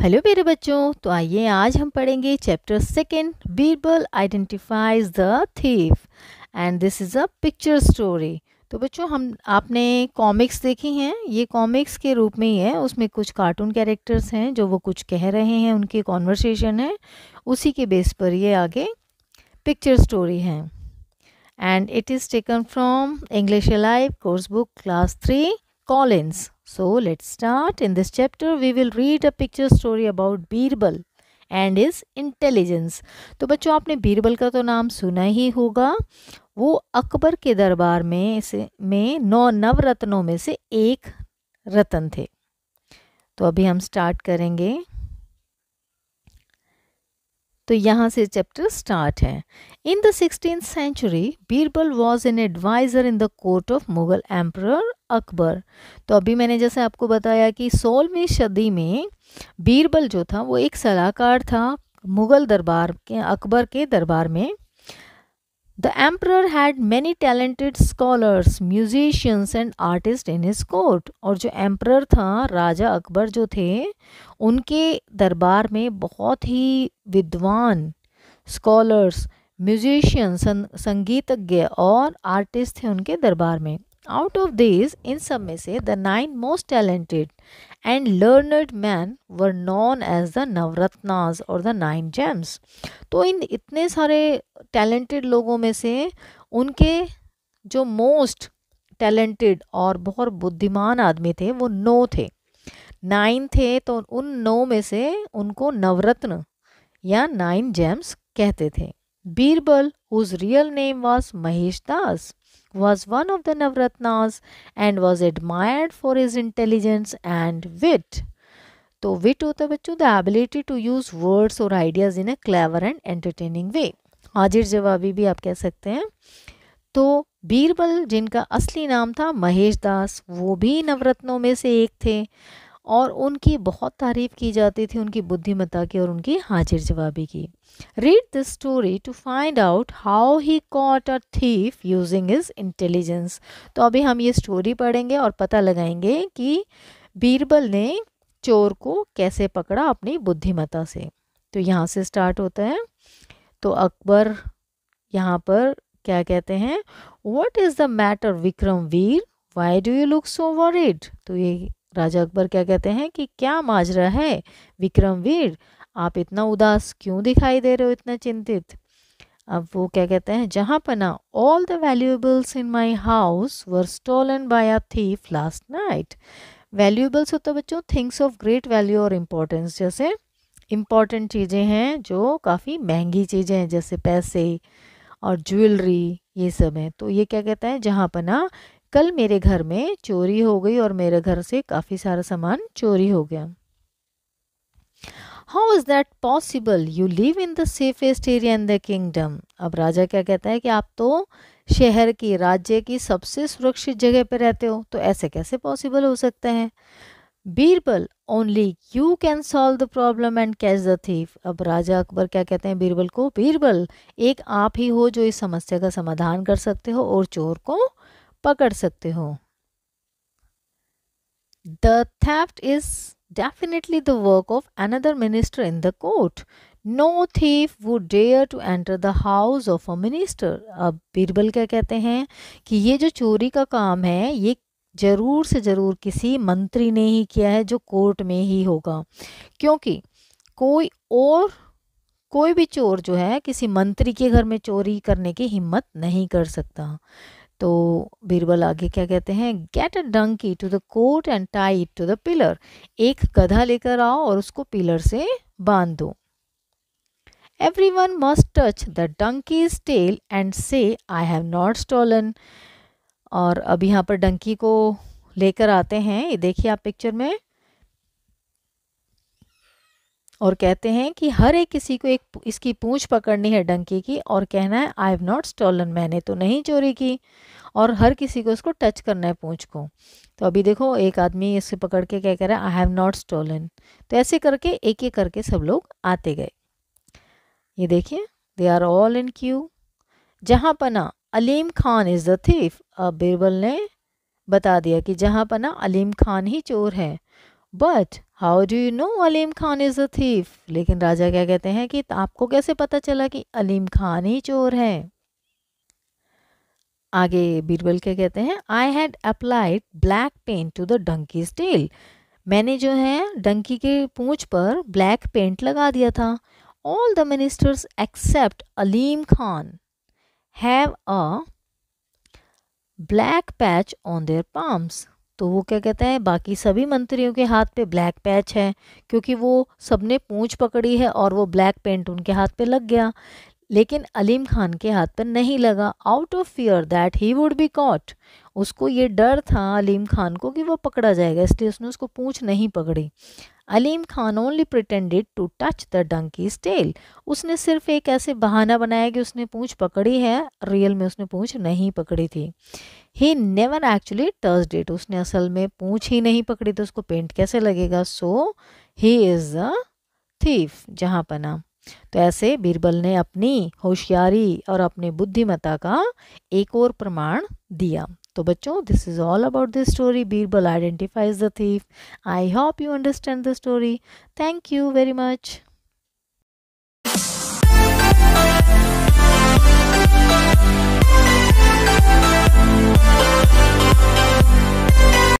Hello मेरे बच्चों, तो आइए आज हम पढ़ेंगे chapter second, Birbal identifies the thief and this is a picture story. तो बच्चों हम आपने कॉमिक्स देखी हैं, ये कॉमिक्स के रूप में ही है, उसमें कुछ कार्टून कैरेक्टर्स हैं जो वो कुछ कह रहे हैं, उनकी कॉन्वर्सेशन है, उसी के बेस पर ये आगे पिक्चर स्टोरी है। And it is taken from English alive course book class 3 Collins. So let's start. In this chapter we will read a picture story about Birbal and his intelligence. तो बच्चों आपने बीरबल का तो नाम सुना ही होगा। वो अकबर के दरबार में 9 नवरत्नों में से एक रतन थे। तो अभी हम स्टार्ट करेंगे। तो यहाँ से चैप्टर स्टार्ट है। In the 16th century, Birbal was an adviser in the court of Mughal emperor Akbar. तो अभी मैंने जैसे आपको बताया कि 16वीं सदी में बीरबल जो था वो एक सलाहकार था मुगल दरबार के, अकबर के दरबार में। The emperor had many talented scholars, musicians and artists in his court. और जो एम्परर था, राजा अकबर जो थे, उनके दरबार में बहुत ही विद्वान स्कॉलर्स, म्यूजिशियंस, संगीतज्ञ और आर्टिस्ट थे उनके दरबार में। आउट ऑफ दिस, इन सब में से the 9 most talented and learned man were known as the Navratnas और द 9 जेम्स। तो इन इतने सारे टैलेंटेड लोगों में से उनके जो मोस्ट टैलेंटेड और बहुत बुद्धिमान आदमी थे वो 9 थे, 9 थे। तो उन 9 में से उनको नवरत्न या 9 जेम्स कहते थे। Birbal, whose real name was Mahesh Das, was one of the Navratnas and was admired for his intelligence and wit. तो विट होता है बच्चों the ability to use words और ideas in a clever and entertaining way. हाजिर जवाबी भी आप कह सकते हैं। तो बीरबल, जिनका असली नाम था महेश दास, वो भी नवरत्नों में से एक थे और उनकी बहुत तारीफ की जाती थी, उनकी बुद्धिमत्ता की और उनकी हाजिर जवाबी की। Read this story to find out how he caught a thief using his intelligence. तो अभी हम ये स्टोरी पढ़ेंगे और पता लगाएंगे कि बीरबल ने चोर को कैसे पकड़ा अपनी बुद्धिमत्ता से। तो यहाँ से स्टार्ट होता है। तो अकबर यहाँ पर क्या कहते हैं, what is the matter Vikram Veer, why do you look so worried. तो ये राजा अकबर क्या कहते हैं कि क्या माजरा है विक्रम वीर, आप इतना उदास क्यों दिखाई दे रहे हो, इतना चिंतित। अब वो क्या कहते हैं, जहाँ पना all the valuables in my house were stolen by a thief last night. Valuables होता है बच्चों थिंग्स ऑफ ग्रेट वैल्यू और इम्पोर्टेंस, जैसे इम्पॉर्टेंट चीज़ें हैं जो काफ़ी महंगी चीज़ें हैं, जैसे पैसे और ज्वेलरी, ये सब हैं। तो ये क्या कहता है, जहाँ पना कल मेरे घर में चोरी हो गई और मेरे घर से काफ़ी सारा सामान चोरी हो गया। How is that possible, you live in the safest area in the kingdom. अब राजा क्या कहता है कि आप तो शहर की, राज्य की सबसे सुरक्षित जगह पर रहते हो, तो ऐसे कैसे पॉसिबल हो सकता है। Birbal, only you can solve the problem and catch the thief. अब राजा अकबर क्या कहते हैं बीरबल को, बीरबल एक आप ही हो जो इस समस्या का समाधान कर सकते हो और चोर को पकड़ सकते हो। The theft is definitely the work of another minister in the court, no thief would dare to enter the house of a minister. अब बीरबल क्या कहते हैं कि ये जो चोरी का काम है ये जरूर से ज़रूर किसी मंत्री ने ही किया है जो कोर्ट में ही होगा, क्योंकि कोई भी चोर जो है किसी मंत्री के घर में चोरी करने की हिम्मत नहीं कर सकता। तो बीरबल आगे क्या कहते हैं, get a donkey to the court and tie it to the pillar. एक गधा लेकर आओ और उसको पिलर से बांध दो। Everyone must touch the donkey's tail and say I have not stolen। और अब यहाँ पर डंकी को लेकर आते हैं, ये देखिए आप पिक्चर में, और कहते हैं कि हर एक किसी को एक इसकी पूंछ पकड़नी है डंकी की और कहना है आई हैव नॉट स्टॉलन, मैंने तो नहीं चोरी की, और हर किसी को इसको टच करना है पूंछ को। तो अभी देखो एक आदमी इसे पकड़ के क्या कह रहा है, आई हैव नॉट स्टॉलन। तो ऐसे करके एक एक करके सब लोग आते गए। ये देखिए they are all in queue. जहाँ पना Alim Khan is the thief. अब बीरबल ने बता दिया कि जहाँ पना अलीम खान ही चोर है। But how do you know Aleem Khan is a thief? लेकिन राजा क्या कहते हैं कि आपको कैसे पता चला कि अलीम खान ही चोर है? आगे बीरबल क्या कहते हैं, I had applied black paint to the donkey's tail. मैंने जो है डंकी के पूंछ पर ब्लैक पेंट लगा दिया था। All the ministers except Alim Khan have a black patch on their palms. तो वो क्या कहते हैं, बाकी सभी मंत्रियों के हाथ पे ब्लैक पैच है क्योंकि वो सबने पूंछ पकड़ी है और वो ब्लैक पेंट उनके हाथ पे लग गया, लेकिन अलीम खान के हाथ पर नहीं लगा। Out of fear that he would be caught, उसको ये डर था अलीम खान को कि वो पकड़ा जाएगा, इसलिए उसने उसको पूंछ नहीं पकड़ी। Alim Khan only pretended to touch the donkey's tail, उसने सिर्फ एक ऐसे बहाना बनाया कि उसने पूंछ पकड़ी है, रियल में उसने पूंछ नहीं पकड़ी थी। He never actually touched it, उसने असल में पूंछ ही नहीं पकड़ी तो उसको पेंट कैसे लगेगा। सो ही इज अ थीफ, जहाँ पना। तो ऐसे बीरबल ने अपनी होशियारी और अपनी बुद्धिमत्ता का एक और प्रमाण दिया। तो बच्चों, this is all about this story, Birbal identifies the thief. I hope you understand the story. Thank you very much.